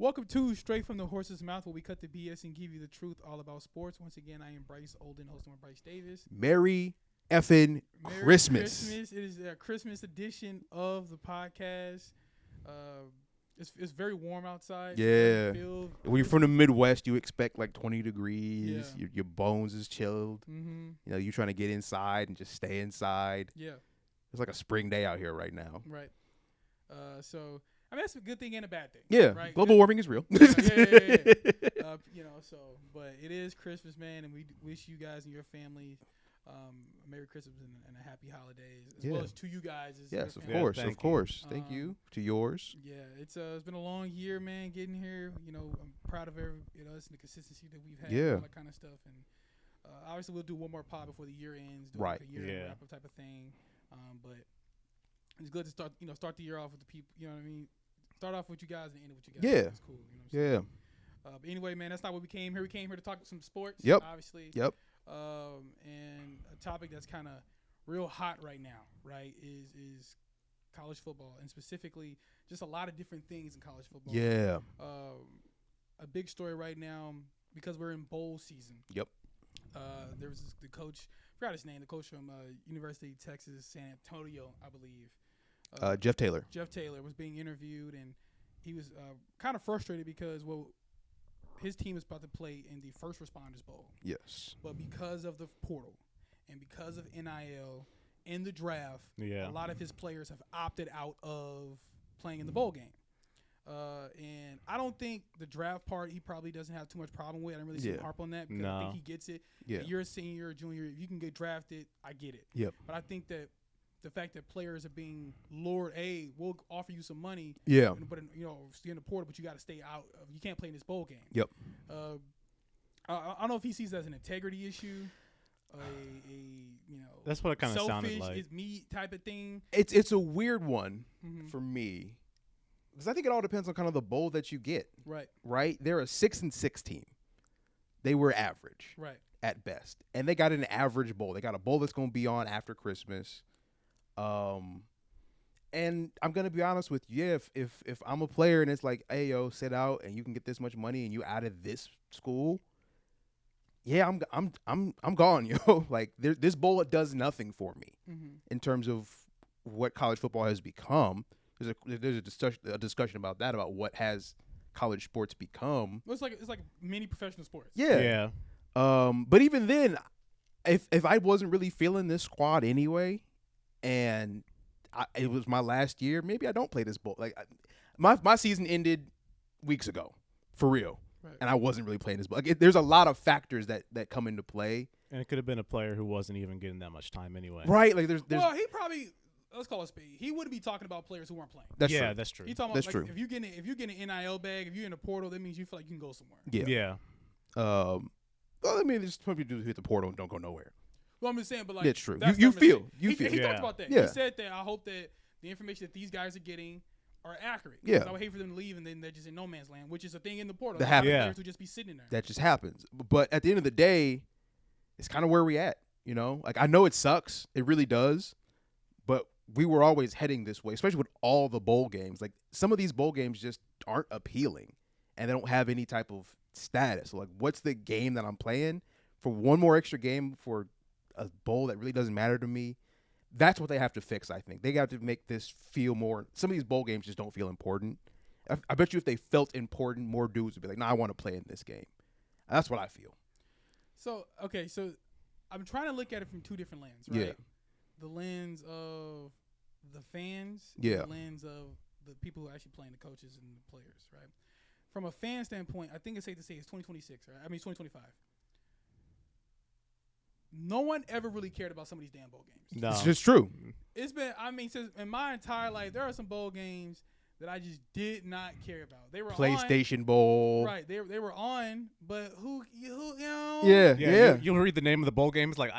Welcome to Straight from the Horse's Mouth, where we cut the BS and give you the truth all about sports. Once again, I am Bryce Olden, hosting with Bryce Davis. Merry effing Christmas. It is a Christmas edition of the podcast. It's very warm outside. Yeah. When you're from the Midwest, you expect like 20 degrees. Yeah. Your bones is chilled. Mm-hmm. You know, you're trying to get inside and just stay inside. Yeah. It's like a spring day out here right now. Right. So, I mean, that's a good thing and a bad thing. Yeah. Right? Global warming is real. Yeah. But it is Christmas, man, and we wish you guys and your families Merry Christmas and a happy holidays, as well as to you guys. Yes, of course. Thank you. To yours. Yeah, it's been a long year, man, getting here. You know, I'm proud of us and the consistency that we've had, and all that kind of stuff. And obviously, we'll do one more pod before the year ends, do like a year wrap-up type of thing. But it's good to start the year off with the people. You know what I mean? Start off with you guys and end it with you guys. Yeah, it's cool. You know what I'm saying? But anyway, man, that's not what we came here. We came here to talk some sports. Yep. Obviously. Yep. And a topic that's kind of real hot right now, right, is college football, and specifically just a lot of different things in college football. Yeah. A big story right now because we're in bowl season. Yep. There was the coach, I forgot his name, the coach from University of Texas, San Antonio, I believe. Jeff Traylor. Jeff Traylor was being interviewed, and he was kind of frustrated because, his team is about to play in the First Responders Bowl. Yes. But because of the portal and because of NIL and the draft, a lot of his players have opted out of playing in the bowl game. And I don't think the draft part he probably doesn't have too much problem with. I don't really see him harp on that because I think he gets it. Yeah. You're a senior or junior. If you can get drafted, I get it. Yep. But I think that the fact that players are being lured, we'll offer you some money. Yeah. But stay in the portal, but you got to stay out. You can't play in this bowl game. Yep. I don't know if he sees that as an integrity issue, that's what it kind of sounded like. Selfish is me type of thing. It's a weird one for me because I think it all depends on kind of the bowl that you get. Right. Right. They're a 6-6 team. They were average. Right. At best, and they got an average bowl. They got a bowl that's going to be on after Christmas. And I'm gonna be honest with you. If I'm a player and it's like, hey yo, sit out and you can get this much money and you out of this school, I'm gone, yo. Like this bowl does nothing for me in terms of what college football has become. There's a discussion about that, about what has college sports become. Well, it's like mini professional sports. Yeah. But even then, if I wasn't really feeling this squad anyway, and it was my last year, maybe I don't play this bowl. Like my season ended weeks ago, for real, and I wasn't really playing this bowl. Like there's a lot of factors that come into play, and it could have been a player who wasn't even getting that much time anyway. Right? Like there's well, he probably, let's call it speed. He wouldn't be talking about players who weren't playing. That's true. That's true. He's talking that's about true. If you're getting an NIL bag, if you're in a portal, that means you feel like you can go somewhere. Yeah. Well, I mean, there's some people who hit the portal and don't go nowhere. Well, I'm just saying, but like it's true. That's You feel. He talked about that. Yeah. He said that I hope that the information that these guys are getting are accurate. Yeah. I would hate for them to leave and then they're just in no man's land, which is a thing in the portal. That happens. Players who just be sitting there. That just happens. But at the end of the day, it's kind of where we at. You know, like I know it sucks. It really does. But we were always heading this way, especially with all the bowl games. Like some of these bowl games just aren't appealing, and they don't have any type of status. So, like, what's the game that I'm playing for one more extra game for a bowl that really doesn't matter to me? That's what they have to fix, I think. They got to make this feel more – some of these bowl games just don't feel important. I bet you if they felt important, more dudes would be like, nah, I want to play in this game. And that's what I feel. So, okay, so I'm trying to look at it from two different lenses, right? Yeah. The lens of the fans, yeah. The lens of the people who are actually playing, the coaches and the players, right? From a fan standpoint, I think it's safe to say it's 2026, right? I mean, 2025. No one ever really cared about some of these damn bowl games. No. It's just true. It's been, I mean, since in my entire life, there are some bowl games that I just did not care about. They were PlayStation on, Bowl. Right. They were on, but who you know? Yeah. You'll read the name of the bowl game. It's like,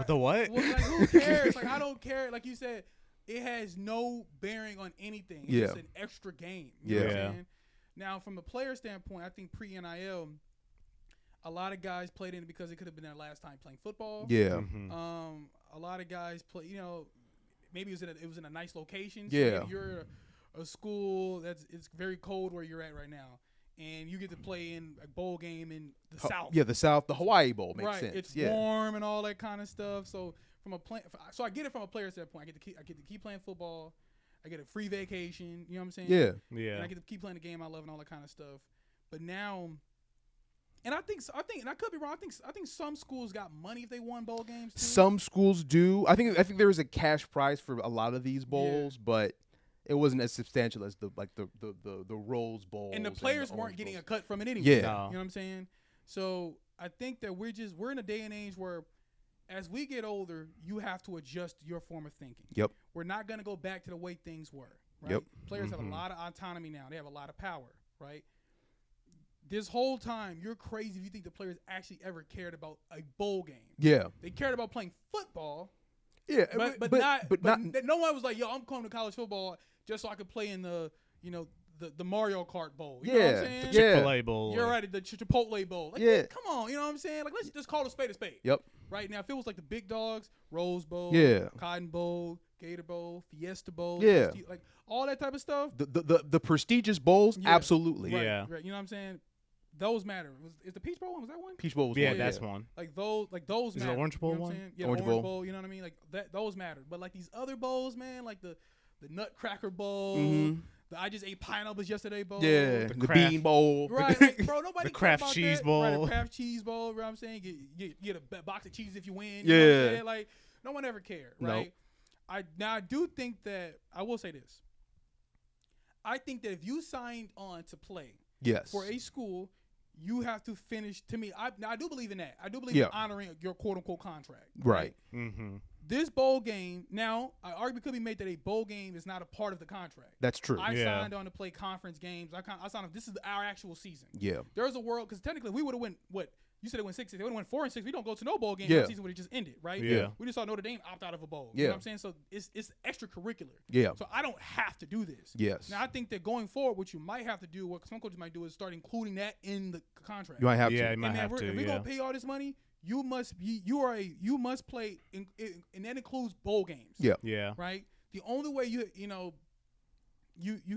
the what? Well, like, who cares? Like, I don't care. Like you said, it has no bearing on anything. It's just an extra game. You know what I'm saying? Now, from a player standpoint, I think pre-NIL, a lot of guys played in it because it could have been their last time playing football. Yeah. Mm-hmm. A lot of guys play. You know, maybe it was in a nice location. So yeah. maybe you're a school it's very cold where you're at right now, and you get to play in a bowl game in the South. Yeah, the South, the Hawaii Bowl makes right. sense. It's warm and all that kind of stuff. So so I get it from a player standpoint. I get to keep playing football. I get a free vacation. You know what I'm saying? Yeah. And I get to keep playing the game I love and all that kind of stuff. But now, and I think, and I could be wrong. I think some schools got money if they won bowl games too. Some schools do. I think there was a cash prize for a lot of these bowls, but it wasn't as substantial as the Rose Bowl. And the players weren't getting a cut from it anyway. Yeah. You know what I'm saying? So I think that we're in a day and age where, as we get older, you have to adjust your form of thinking. Yep. We're not going to go back to the way things were. Right? Yep. Players have a lot of autonomy now. They have a lot of power. Right. This whole time, you're crazy if you think the players actually ever cared about a bowl game. Yeah. They cared about playing football. Yeah, but no one was like, yo, I'm coming to college football just so I could play in the Mario Kart Bowl. You know what I'm saying? The Chick-fil-A Bowl. You're right, the Chipotle Bowl. Like, yeah. Come on, you know what I'm saying? Like, let's just call a spade a spade. Yep. Right now, if it was like the big dogs, Rose Bowl, Cotton Bowl, Gator Bowl, Fiesta Bowl, like all that type of stuff. The prestigious bowls, absolutely. Right, right. You know what I'm saying? Those matter. Is the Peach Bowl one? Was that one? Peach Bowl was one. Yeah, that's one. Like those Is matter. it Orange Bowl you know one? Yeah, Orange Bowl. You know what I mean? Like those mattered. But like these other bowls, man, like the Nutcracker Bowl, the I just ate pineapples yesterday bowl. Yeah, the Bean Bowl. Right, like, bro, nobody the Kraft Cheese Bowl. Right, the Kraft Cheese Bowl, you know what I'm saying? Get a box of cheese if you win. Yeah. You know what I'm saying? Like, no one ever cared, right? Nope. I do think that, I will say this. I think that if you signed on to play for a school, you have to finish. To me, I do believe in that. I do believe in honoring your quote-unquote contract. Right. Mm-hmm. This bowl game, now, an argument could be made that a bowl game is not a part of the contract. That's true. I signed on to play conference games. I signed on. This is our actual season. Yeah. There's a world, because technically we would have went, what? You said it went 6. They would have went 4 and 6. We don't go to no bowl game. The season would have just ended, right? Yeah. We just saw Notre Dame opt out of a bowl. Yeah. You know what I'm saying? So it's extracurricular. Yeah. So I don't have to do this. Yes. Now I think that going forward, what you might have to do, what some coaches might do, is start including that in the contract. You might have to. Yeah, you might have to. If we're gonna pay all this money, you must play, and that includes bowl games. Yeah. Yeah. Right. The only way you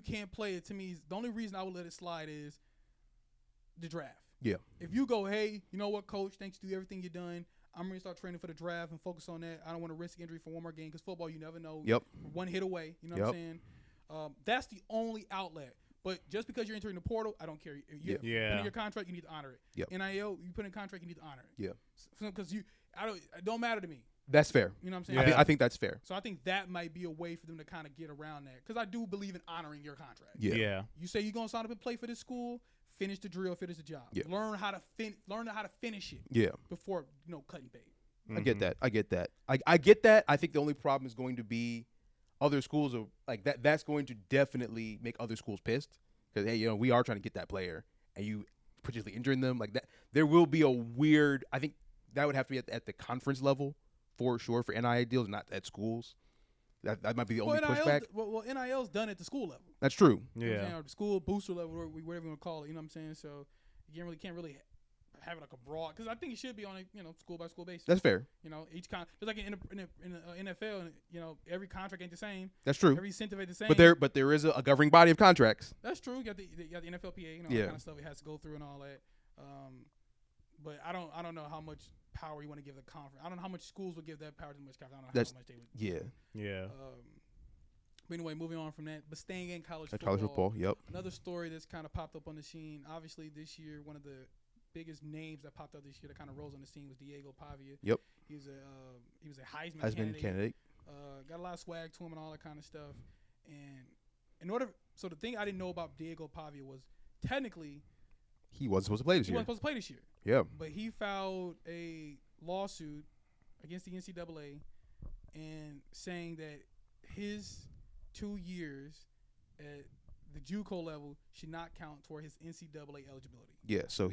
can't play it, to me, is the only reason I would let it slide is the draft. Yeah. If you go, hey, you know what, coach, thanks to everything you've done, I'm going to start training for the draft and focus on that. I don't want to risk injury for one more game, because football, you never know. Yep. One hit away. You know what I'm saying? That's the only outlet. But just because you're entering the portal, I don't care. You put in your contract, you need to honor it. Yep. NIL, you put in a contract, you need to honor it. Yeah. Because it don't matter to me. That's fair. You know what I'm saying? Yeah. I think that's fair. So I think that might be a way for them to kind of get around that, because I do believe in honoring your contract. Yeah. You say you're going to sign up and play for this school, finish the drill, finish the job. Yeah. Learn how to finish it. Yeah. Before cutting bait. I get that. I get that. I think the only problem is going to be other schools are like that. That's going to definitely make other schools pissed, because hey, we are trying to get that player, and you potentially injuring them like that. There will be a weird. I think that would have to be at the conference level for sure for NIL deals, not at schools. That might be the only pushback. Well, NIL's done at the school level. That's true. You know what I'm saying? Or the school booster level, or whatever you want to call it. You know what I'm saying? So you can't really have it like a broad, because I think it should be on a school by school basis. That's fair. Each just like in NFL, every contract ain't the same. That's true. Every incentive ain't the same. But there is a governing body of contracts. That's true. You got the NFLPA, that kind of stuff it has to go through and all that. But I don't know how much power you want to give the conference. I don't know how much schools would give that power to much conference. I don't know how much they would. Yeah. But anyway, moving on from that, but staying in college football. Yep. Another story that's kind of popped up on the scene. Obviously, this year, one of the biggest names that popped up this year that kind of rose on the scene was Diego Pavia. Yep. He was a Heisman candidate. Got a lot of swag to him and all that kind of stuff. And so the thing I didn't know about Diego Pavia was technically he wasn't supposed to play this year. He wasn't supposed to play this year. Yeah. But he filed a lawsuit against the NCAA and saying that his 2 years at the JUCO level should not count toward his NCAA eligibility. Yeah, so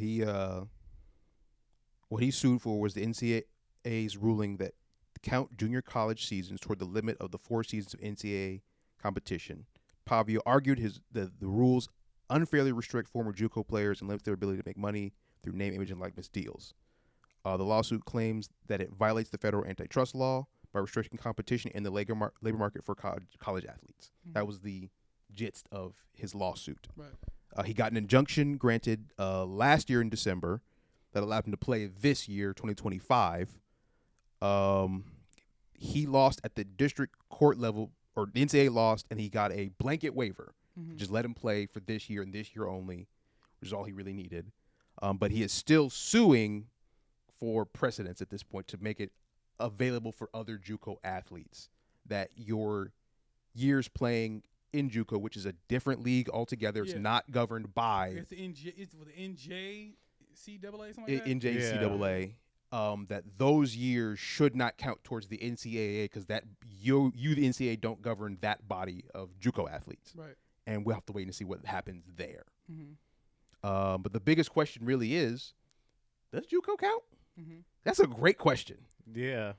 what he sued for was the NCAA's ruling that count junior college seasons toward the limit of the 4 seasons of NCAA competition. Pavia argued the rules unfairly restrict former JUCO players and limit their ability to make money through name, image, and likeness deals. The lawsuit claims that it violates the federal antitrust law by restricting competition in the labor market for college athletes. Mm-hmm. That was the gist of his lawsuit. Right. He got an injunction granted last year in December that allowed him to play this year, 2025. He lost at the district court level, or the NCAA lost, and he got a blanket waiver. Just let him play for this year and this year only, which is all he really needed. But he is still suing for precedence at this point to make it available for other JUCO athletes, that your years playing in JUCO, which is a different league altogether, it's not governed by. It's the NJCAA, something like that? NJCAA. That those years should not count towards the NCAA because that you the NCAA don't govern that body of JUCO athletes, right? And we'll have to wait and see what happens there. But the biggest question really is, does JUCO count? That's a great question. Yeah,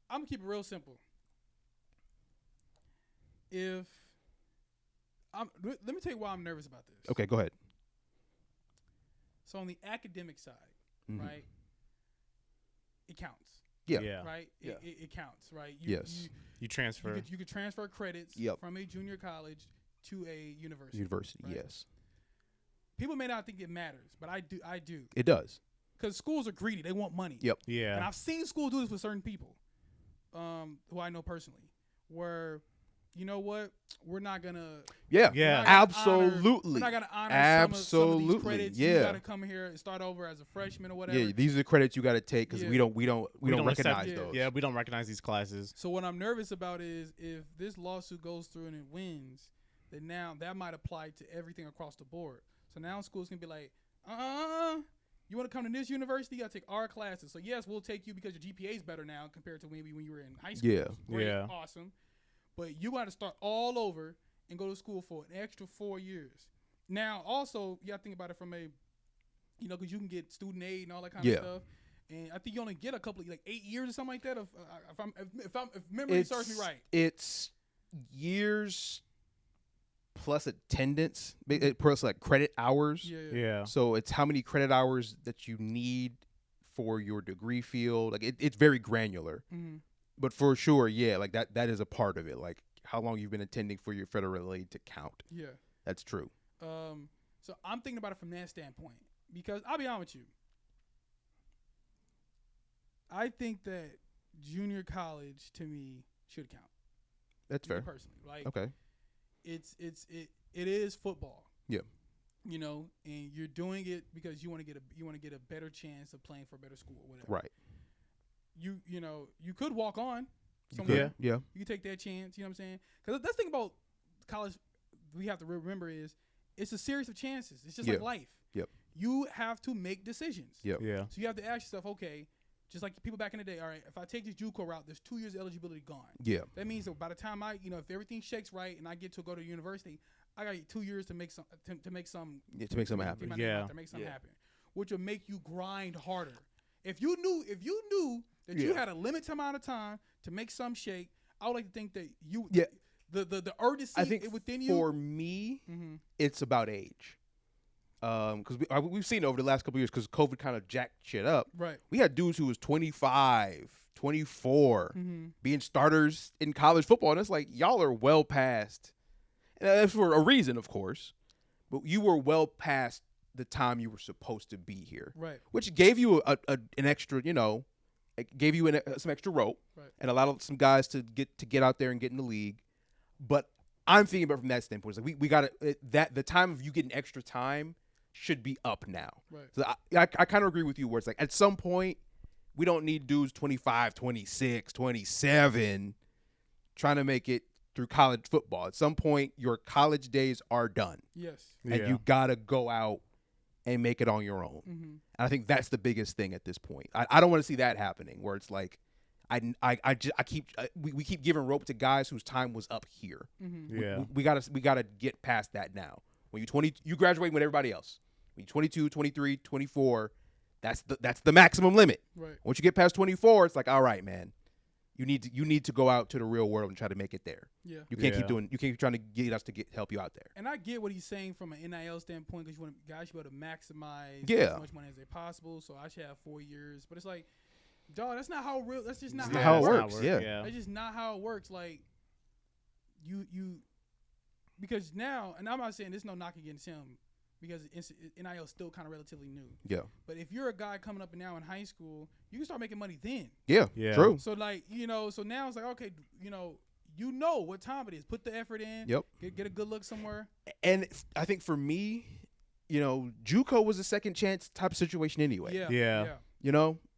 I'm gonna keep it real simple. Let me tell you why I'm nervous about this. Okay, go ahead. So on the academic side, right? It counts. Yeah. Right? Yeah. It counts, right? You transfer. You could transfer credits from a junior college to a university. Right? Yes. People may not think it matters, but I do. It does. Because schools are greedy. They want money. Yep. Yeah. And I've seen schools do this with certain people who I know personally, where, you know what, we're not going to. Yeah. Absolutely. We're not going to honor some of these credits. Yeah. You got to come here and start over as a freshman or whatever. Yeah, these are the credits you got to take because we don't recognize those. Yeah, we don't recognize these classes. So what I'm nervous about is if this lawsuit goes through and it wins, then now that might apply to everything across the board. So now schools can be like, you want to come to this university? You got to take our classes. So yes, we'll take you because your GPA is better now compared to maybe when you were in high school. Yeah. Great, awesome. But you got to start all over and go to school for an extra 4 years. Now, also, you got to think about it from a, because you can get student aid and all that kind of stuff. And I think you only get a couple of, 8 years or something like that. If memory serves me right. It's years plus attendance, plus credit hours. Yeah. So it's how many credit hours that you need for your degree field. It's very granular. But for sure, that is a part of it. How long you've been attending for your federal aid to count. Yeah. That's true. So I'm thinking about it from that standpoint because I'll be honest with you. I think that junior college to me should count. That's fair. Personally, okay. It is football. Yeah. And you're doing it because you want to get a better chance of playing for a better school or whatever. Right. You could walk on somewhere. Yeah. You could take that chance, you know what I'm saying? Because the thing about college we have to remember is it's a series of chances. It's just like life. Yep. You have to make decisions. Yep. Yeah. So you have to ask yourself, okay, just like people back in the day, all right, if I take this JUCO route, there's 2 years of eligibility gone. Yeah. That means that by the time if everything shakes right and I get to go to university, I got 2 years to make something happen. To make something happen, which will make you grind harder. If you knew that you had a limited amount of time to make some shake, I would like to think that you the urgency I think within you. For me, it's about age. Because we've seen over the last couple of years, because COVID kind of jacked shit up. Right. We had dudes who was 25, 24, being starters in college football, and it's like y'all are well past. And that's for a reason, of course, but you were well past the time you were supposed to be here. Right. Which gave you an extra, it gave you some extra rope, and allowed some guys to get out there and get in the league. But I'm thinking about it from that standpoint. It's like we got that the time of you getting extra time should be up now. Right. So I kind of agree with you where it's like at some point we don't need dudes 25, 26, 27 trying to make it through college football. At some point your college days are done. Yes. And you got to go out and make it on your own. And I think that's the biggest thing at this point. I don't want to see that happening where it's like we keep giving rope to guys whose time was up here. We gotta get past that now. When you're 20, you graduate with everybody else. When you're 22, 23, 24, that's the maximum limit. Right. Once you get past 24, it's like, all right, man, you need to go out to the real world and try to make it there. Yeah. You can't keep trying to get us to help you out there. And I get what he's saying from an NIL standpoint because guys should be able to maximize as much money as they possible. So I should have 4 years, but it's like, dog, that's not how real. That's just not how it works. Yeah. That's just not how it works. Like you because now, and I'm not saying there's no knock against him because NIL is still kind of relatively new. Yeah. But if you're a guy coming up now in high school, you can start making money then. Yeah. True. So like, so now it's like, okay, what time it is. Put the effort in. Yep. Get a good look somewhere. And I think for me, JUCO was a second chance type of situation anyway. Yeah.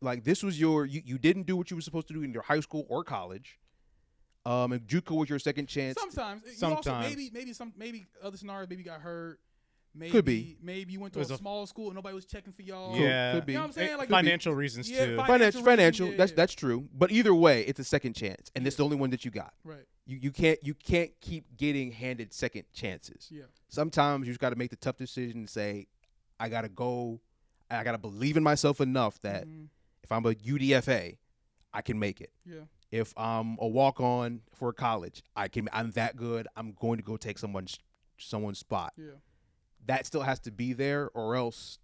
Like this was you didn't do what you were supposed to do in your high school or college. And JUCO was your second chance. Sometimes. Also, maybe other scenarios, maybe you got hurt. Maybe, could be. Maybe you went to a small school and nobody was checking for y'all. Yeah. Could be. You know what I'm saying? Like financial reasons too. Financial. Reasons, That's true. But either way, it's a second chance, and it's the only one that you got. Right. You can't keep getting handed second chances. Yeah. Sometimes you just got to make the tough decision and say, I gotta go. I gotta believe in myself enough that if I'm a UDFA, I can make it. Yeah. If I'm a walk-on for college, I'm that good. I'm going to go take someone's spot. Yeah. That still has to be there, or else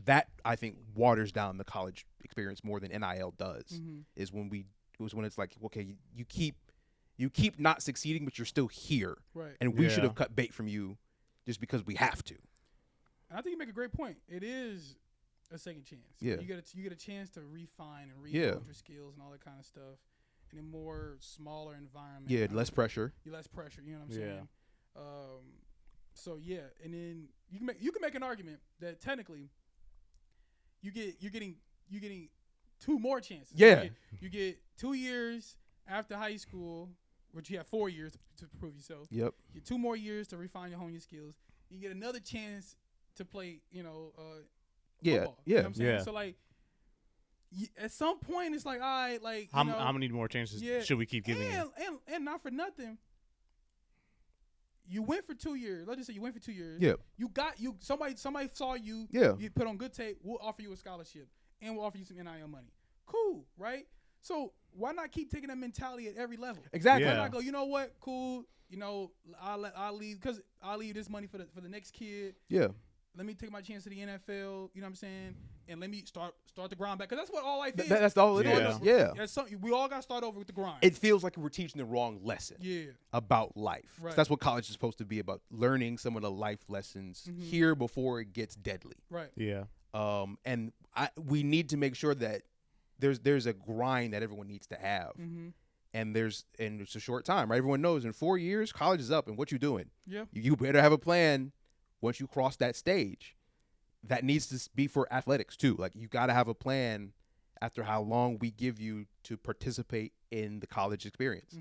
that I think waters down the college experience more than NIL does. Is when it's like, okay, you keep not succeeding, but you're still here, right? And we should have cut bait from you just because we have to. And I think you make a great point. It is a second chance. Yeah, you get a chance to refine and rebuild your skills and all that kind of stuff in a more smaller environment. Yeah, less pressure. Less pressure. You know what I'm saying? So yeah, and then you can make an argument that technically you're getting 2 more chances. Yeah, you get 2 years after high school, which you have 4 years to prove yourself. Yep. You get 2 more years to refine hone your skills. You get another chance to play, football. You know what I'm saying? So like, at some point it's like, all right, like how many more chances should we keep giving you? And not for nothing. You went for 2 years. Let's just say you went for 2 years. Yeah. Somebody saw you. Yeah. You put on good tape. We'll offer you a scholarship and we'll offer you some NIL money. Cool, right? So why not keep taking that mentality at every level? Exactly. Why not go? You know what? Cool. I'll leave because I'll leave this money for the next kid. Yeah. Let me take my chance to the NFL. You know what I'm saying? And let me start the grind back, because that's what all life is. That's all it is. Yeah. We all got to start over with the grind. It feels like we're teaching the wrong lesson. Yeah. About life. Right. That's what college is supposed to be about: learning some of the life lessons here before it gets deadly. Right. Yeah. And we need to make sure that there's a grind that everyone needs to have. And it's a short time, right? Everyone knows in 4 years college is up, and what you doing? Yeah. You better have a plan once you cross that stage. That needs to be for athletics too. Like, you got to have a plan after how long we give you to participate in the college experience.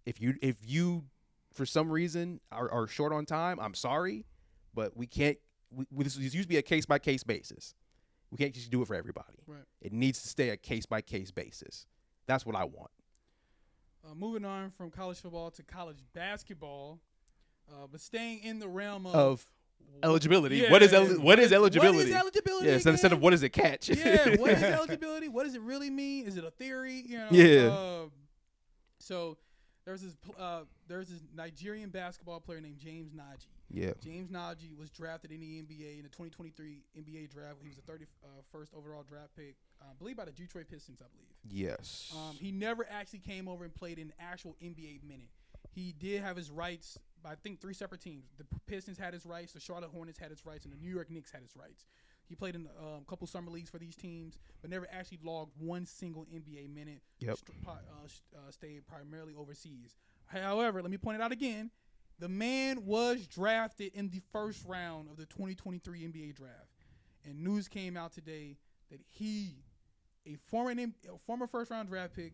If you for some reason are short on time, I'm sorry, but we can't. This used to be a case by case basis. We can't just do it for everybody. Right. It needs to stay a case by case basis. That's what I want. Moving on from college football to college basketball, but staying in the realm of eligibility. Yeah. What is eligibility? What is eligibility? Yeah, instead of what does it catch? Yeah, what is eligibility? What does it really mean? Is it a theory? So there's this Nigerian basketball player named James Nnaji. Yeah. James Nnaji was drafted in the NBA in the 2023 NBA draft. He was the 31st overall draft pick, I believe, by the Detroit Pistons, I believe. Yes. He never actually came over and played an actual NBA minute. He did have his rights by, I think, 3 separate teams. The Pistons had his rights, the Charlotte Hornets had his rights, and the New York Knicks had his rights. He played in a couple summer leagues for these teams, but never actually logged one single NBA minute. Yep. Stayed primarily overseas. However, let me point it out again. The man was drafted in the first round of the 2023 NBA draft. And news came out today that he, a former first-round draft pick,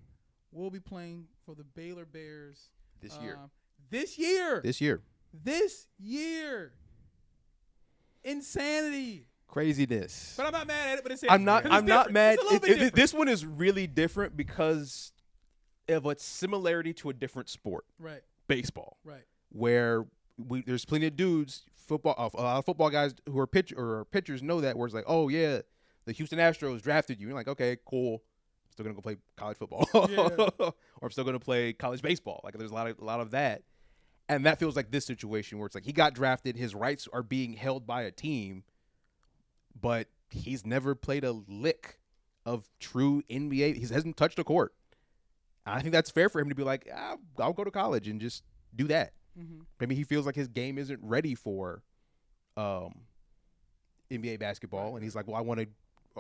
will be playing for the Baylor Bears this year. This year. Insanity. Craziness. But I'm not mad at it. But it's I'm not mad. It's a little bit different. This one is really different because of a similarity to a different sport. Right. Baseball. Right. Where there's plenty of dudes, a lot of football guys who are pitchers know that, where it's like, oh yeah, the Houston Astros drafted you. You're like, okay, cool. I'm still gonna go play college football, or I'm still gonna play college baseball. Like, there's a lot of that, and that feels like this situation where it's like he got drafted, his rights are being held by a team, but he's never played a lick of true NBA. He hasn't touched a court. And I think that's fair for him to be like, I'll go to college and just do that. Maybe he feels like his game isn't ready for NBA basketball, and he's like, well, I want to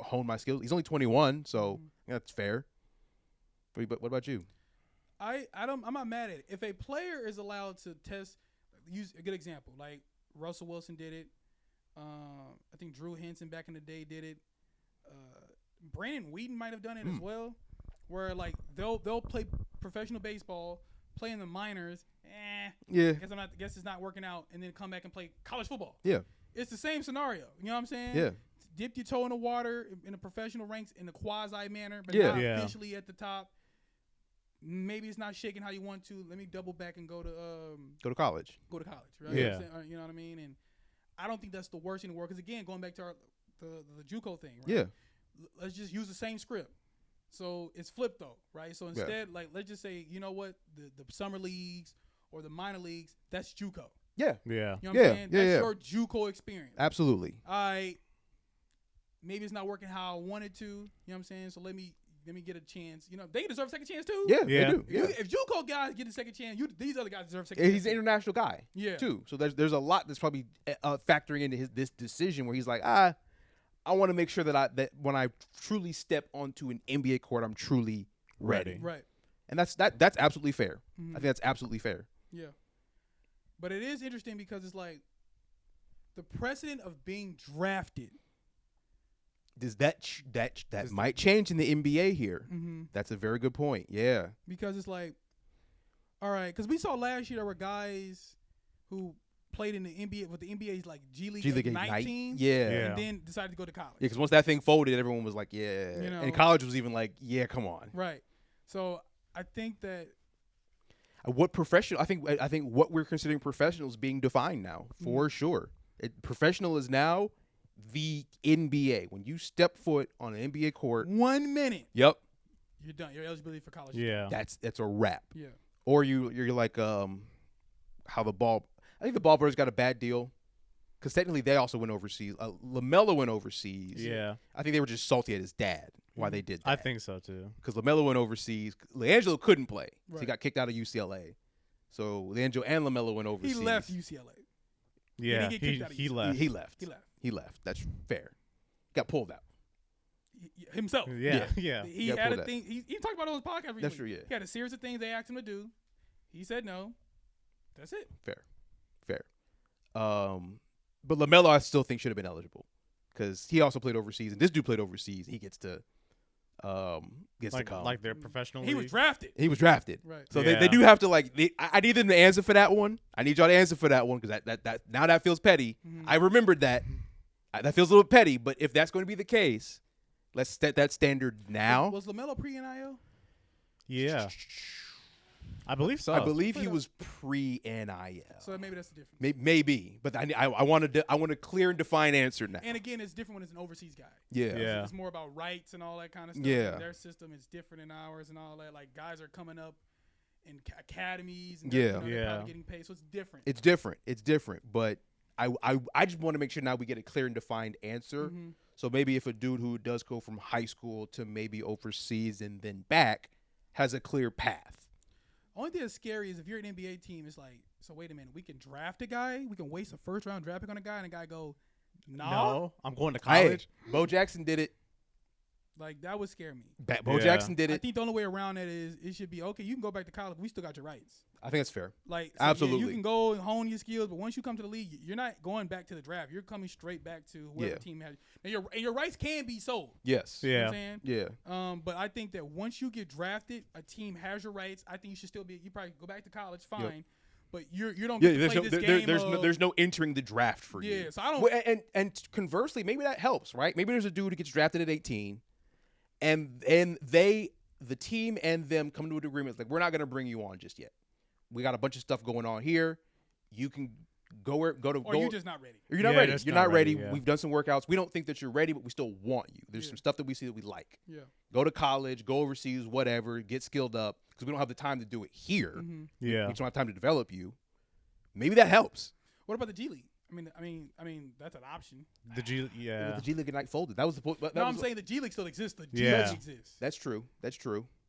hone my skills. He's only 21, so that's fair. But what about you? I'm not mad at it. If a player is allowed to use a good example, like Russell Wilson did it. I think Drew Henson back in the day did it. Brandon Whedon might have done it as well, where like they'll play professional baseball, play in the minors. Guess it's not working out, and then come back and play college football. Yeah, it's the same scenario. You know what I'm saying? Yeah. Dip your toe in the water in the professional ranks in a quasi manner, but not officially at the top. Maybe it's not shaking how you want to. Let me double back and go to college. Go to college, right? Yeah. You know what I mean? And I don't think that's the worst thing in the world. Because again, going back to the JUCO thing, right? Yeah. Let's just use the same script. So it's flipped though, right? So instead, like let's just say, you know what, the summer leagues or the minor leagues, that's JUCO. Yeah. Yeah. You know what I'm saying? That's your JUCO experience. Absolutely. Maybe it's not working how I wanted to. You know what I'm saying? So let me get a chance. You know, they deserve a second chance too. Yeah, they do. If JUCO guys get a second chance, these other guys deserve a second chance. He's an international guy, too. So there's a lot that's probably factoring into this decision where he's like, I want to make sure that when I truly step onto an NBA court, I'm truly ready. Right. And that's absolutely fair. I think that's absolutely fair. Yeah. But it is interesting because it's like the precedent of being drafted. Does that might change in the NBA here? That's a very good point. Yeah, because it's like, all right, because we saw last year there were guys who played in the NBA with the NBA's like G League at 19, and then decided to go to college. Yeah, because once that thing folded, everyone was like, and college was even like, come on. Right. So I think that what professional? I think what we're considering professionals being defined now for sure. Professional is now the NBA. When you step foot on an NBA court, 1 minute. Yep. You're done. Your eligibility for college. Yeah. That's a wrap. Yeah. Or you're like how the ball. I think the Ball brothers got a bad deal because technically they also went overseas. LaMelo went overseas. Yeah. I think they were just salty at his dad why they did that. I think so too. Because LaMelo went overseas. LeAngelo couldn't play. Right. So he got kicked out of UCLA. So LeAngelo and LaMelo went overseas. He left UCLA. Yeah. He left. He left. That's fair. Got pulled out. Himself. Yeah. He had a thing. He talked about it on his podcast recently. That's true, yeah. He had a series of things they asked him to do. He said no. That's it. Fair. But LaMelo I still think should have been eligible because he also played overseas, and this dude played overseas. He gets to come. Like their professional league. He was drafted. Right. So they do have to I need them to answer for that one. I need y'all to answer for that one because that now that feels petty. I remembered that. That feels a little petty, but if that's going to be the case, let's set that standard now. Was LaMelo pre-NIL? Yeah. I believe so. I believe he was pre-NIL. So maybe that's the difference. Maybe, but I want a clear and defined answer now. And again, it's different when it's an overseas guy. Yeah. It's more about rights and all that kind of stuff. Yeah. Their system is different than ours and all that. Like guys are coming up in academies and they're probably getting paid, so it's different. It's different, but I just want to make sure now we get a clear and defined answer. So maybe if a dude who does go from high school to maybe overseas and then back has a clear path. Only thing that's scary is if you're an NBA team, it's like, so wait a minute, we can draft a guy, we can waste a first round draft pick on a guy, and a guy go, no, I'm going to college. Hey, Bo Jackson did it. Like that would scare me. Bo Jackson did it. I think the only way around that is it should be okay. You can go back to college, but we still got your rights. I think that's fair. Like absolutely, you can go and hone your skills, but once you come to the league, you're not going back to the draft. You're coming straight back to whoever team has. And your rights can be sold. Yes. You know what I'm saying? Yeah. But I think that once you get drafted, a team has your rights. I think you should still be. You probably go back to college, fine. Yep. But you don't get to play this game. There's no entering the draft for you. Yeah. So I don't. And conversely, maybe that helps, right? Maybe there's a dude who gets drafted at 18. And the team and them come to an agreement. It's like, we're not going to bring you on just yet. We got a bunch of stuff going on here. You can go. Or you're just not ready. Or you're not ready. You're not ready. Yeah. We've done some workouts. We don't think that you're ready, but we still want you. There's some stuff that we see that we like. Yeah. Go to college, go overseas, whatever, get skilled up, because we don't have the time to do it here. Mm-hmm. Yeah. We don't have time to develop you. Maybe that helps. What about the G League? I mean, that's an option. The G League Ignite folded. That was the point. I'm saying the G League still exists. The G League exists. That's true.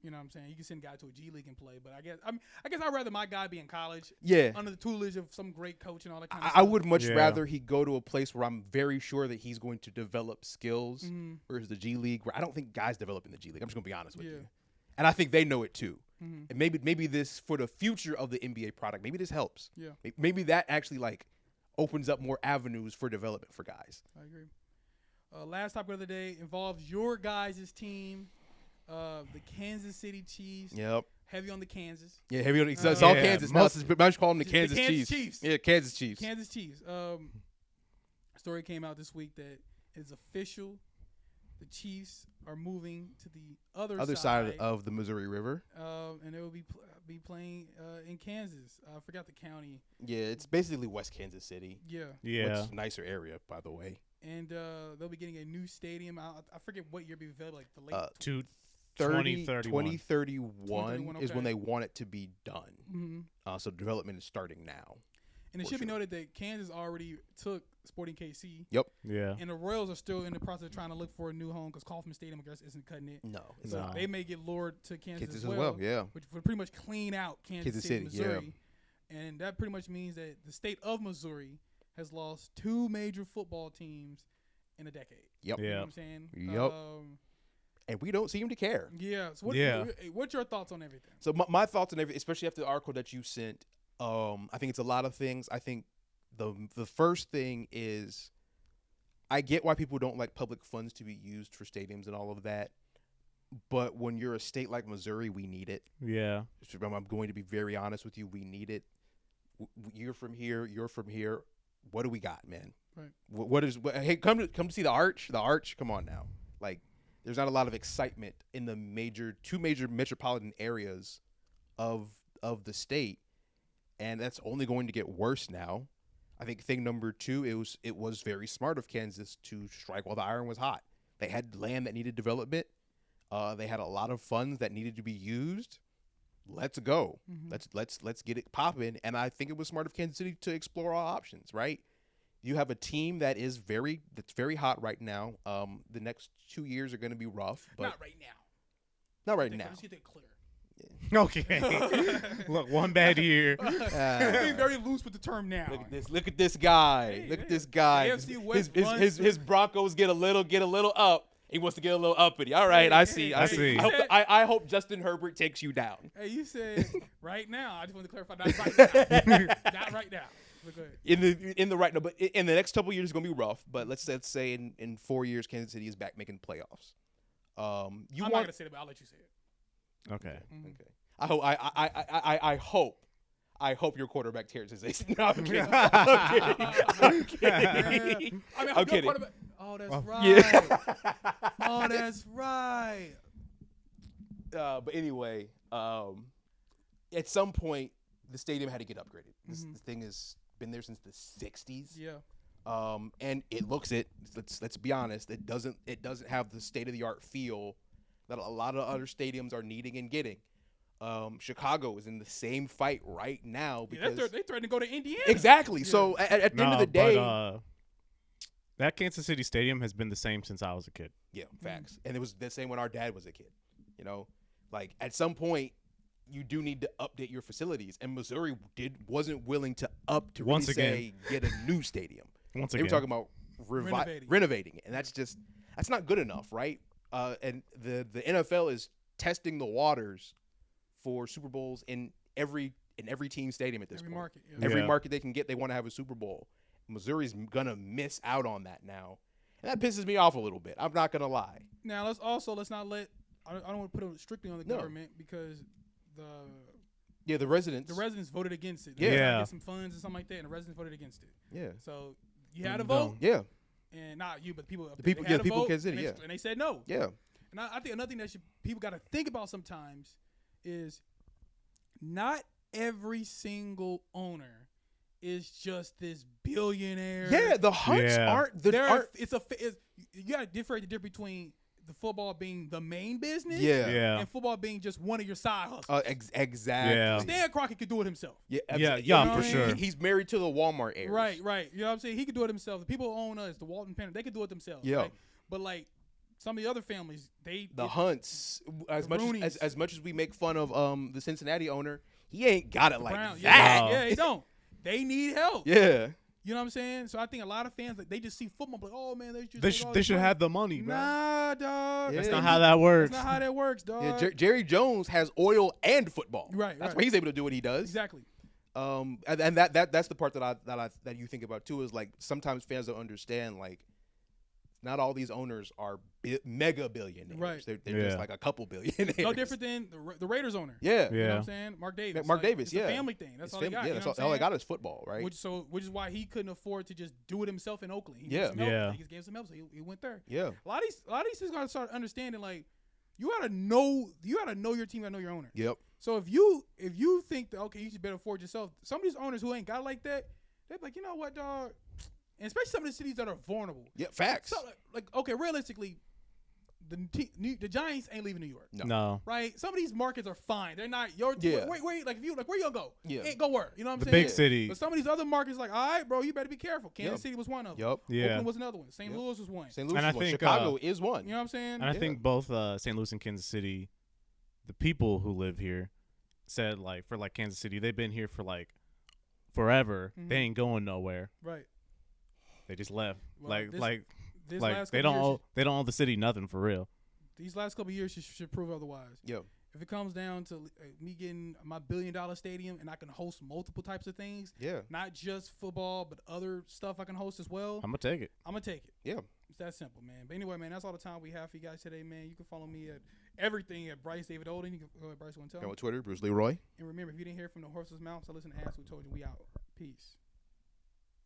You know what I'm saying? You can send a guy to a G League and play, but I guess I'd rather my guy be in college. Yeah. Under the tutelage of some great coach and all that kind of I stuff. would much rather he go to a place where I'm very sure that he's going to develop skills versus the G League, where I don't think guys develop in the G League. I'm just going to be honest with you. And I think they know it too. And maybe this, for the future of the NBA product, maybe this helps. Yeah. Maybe that actually like opens up more avenues for development for guys. I agree. Last topic of the day involves your guys' team. The Kansas City Chiefs. Yep. Heavy on the Kansas. Yeah, heavy on the It's all Kansas now. I just call them the Kansas Chiefs. Yeah, Kansas Chiefs. Kansas Chiefs. Story came out this week that it's official. The Chiefs are moving to the other side of the Missouri River. And they will be playing in Kansas. I forgot the county. Yeah, it's basically West Kansas City. Yeah. Which nicer area, by the way. And they'll be getting a new stadium. I forget what year it'll be developed, like the late 2031 is when they want it to be done. So development is starting now. And it should be noted that Kansas already took Sporting KC. Yep. Yeah. And the Royals are still in the process of trying to look for a new home because Kauffman Stadium, I guess, isn't cutting it. No. So they may get lured to Kansas as well. Yeah. Which would pretty much clean out Kansas City, Missouri. Yeah. And that pretty much means that the state of Missouri has lost 2 major football teams in a decade. Yep. You know what I'm saying? Yep. And we don't seem to care. Yeah. So what's your thoughts on everything? So my thoughts on everything, especially after the article that you sent, I think it's a lot of things. I think the first thing is I get why people don't like public funds to be used for stadiums and all of that. But when you're a state like Missouri, we need it. Yeah. I'm going to be very honest with you. We need it. You're from here. You're from here. What do we got, man? Right. Hey, come to see the Arch. The Arch. Come on now. Like, there's not a lot of excitement in the two major metropolitan areas of the state, and that's only going to get worse now. I think thing number 2, it was very smart of Kansas to strike while the iron was hot. They had land that needed development. They had a lot of funds that needed to be used. Let's go. Let's get it popping. And I think it was smart of Kansas City to explore all options, right? You have a team that's very hot right now. The next 2 years are going to be rough, but not right now. Not right now. Let's get that clear. Okay. Look, one bad year. Being very loose with the term now. Look at this guy. Hey, look at this guy. AFC West his Broncos get a little up. He wants to get a little uppity. All right, I see. I hope Justin Herbert takes you down. Hey, you said right now. I just want to clarify, not right now. Not right now. In the right, no, but in the next couple of years it's gonna be rough. But let's say in 4 years Kansas City is back making playoffs. I'm not gonna say it, but I'll let you say it. Okay. I hope your quarterback tears his ACL. No, I'm kidding. I'm kidding. I'm kidding. Oh, that's right. Yeah. Oh, that's right. But anyway, at some point the stadium had to get upgraded. This thing has been there since the 60s. Yeah. And it looks it. Let's be honest. It doesn't have the state of the art feel that a lot of other stadiums are needing and getting. Chicago is in the same fight right now because they threatened to go to Indiana. Exactly. Yeah. So at the end of the day, that Kansas City stadium has been the same since I was a kid. Yeah, facts. And it was the same when our dad was a kid. You know, like at some point you do need to update your facilities, and Missouri wasn't willing to get a new stadium. They were talking about renovating it, and that's not good enough, right? And the NFL is testing the waters for Super Bowls in every team stadium at this point. Market, yeah. Every market they can get, they want to have a Super Bowl. Missouri's gonna miss out on that now, and that pisses me off a little bit. I'm not gonna lie. Now let's not let. I don't want to put it strictly on the government because the residents voted against it. They get some funds and something like that, and the residents voted against it. Yeah. So you had a vote. Yeah. And not you, but the people. The people in Kansas City. And they said no. Yeah. And I think another thing that people got to think about sometimes is not every single owner is just this billionaire. Yeah, the Hunts aren't. You got to differentiate the difference between the football being the main business, and football being just one of your side hustles. Exactly. Yeah. Stan Crockett could do it himself. Yeah, for sure. He's married to the Walmart heirs. Right. You know what I'm saying? He could do it himself. The people who own us, the Walton Penn, they could do it themselves. Yeah. Right? But like some of the other families, the Hunts, as much as we make fun of the Cincinnati owner, he ain't got it like Browns, that. Yeah, they don't. They need help. Yeah. You know what I'm saying? So I think a lot of fans, like, they just see football, like, oh man, they should have the money, bro. Nah, dog. That's not how that works. That's not how that works, dog. Yeah, Jerry Jones has oil and football. Right. That's why he's able to do what he does. Exactly. And that's the part that you think about too, is like sometimes fans don't understand, like, not all these owners are mega billionaires. Right. They're just like a couple billionaires. No different than the Raiders owner. Yeah. You know what I'm saying? Mark Davis. It's a family thing. That's all they got. Yeah, that's all they got is football, right? Which is why he couldn't afford to just do it himself in Oakland. He Yeah. gave some help, so he went there. Yeah. A lot of these things gotta start understanding, like, you gotta know your team, gotta know your owner. Yep. So if you think that, okay, you should better afford yourself, some of these owners who ain't got like that, they're like, you know what, dog? And especially some of the cities that are vulnerable. Yeah, facts. So, like, okay, realistically, the Giants ain't leaving New York. No. Right? Some of these markets are fine. They're not your team. Yeah. Wait, like, if you, like, where you gonna go? Yeah. Ain't go where? You know what I'm The saying? big city. But some of these other markets, like, all right, bro, you better be careful. Kansas City was one of them. Yep. Yeah. Oakland was another one. St. Louis was one. St. Louis And is I one. think, Chicago is one. You know what I'm saying? And I think both St. Louis and Kansas City, the people who live here said, like, for, like, Kansas City, they've been here for, like, forever. Mm-hmm. They ain't going nowhere. Right. They just left. Well, this like last they couple don't owe the city nothing for real. These last couple of years should prove otherwise. Yo. If it comes down to me getting my $1 billion stadium and I can host multiple types of things, not just football, but other stuff I can host as well, I'm going to take it. I'm going to take it. Yeah. It's that simple, man. But anyway, man, that's all the time we have for you guys today, man. You can follow me at everything at Bryce David Olden. You can go ahead, Bryce, want to tell On Twitter, Bruce Leroy. And remember, if you didn't hear from the horse's mouth, so listen to Ask Who Told You. We out. Peace.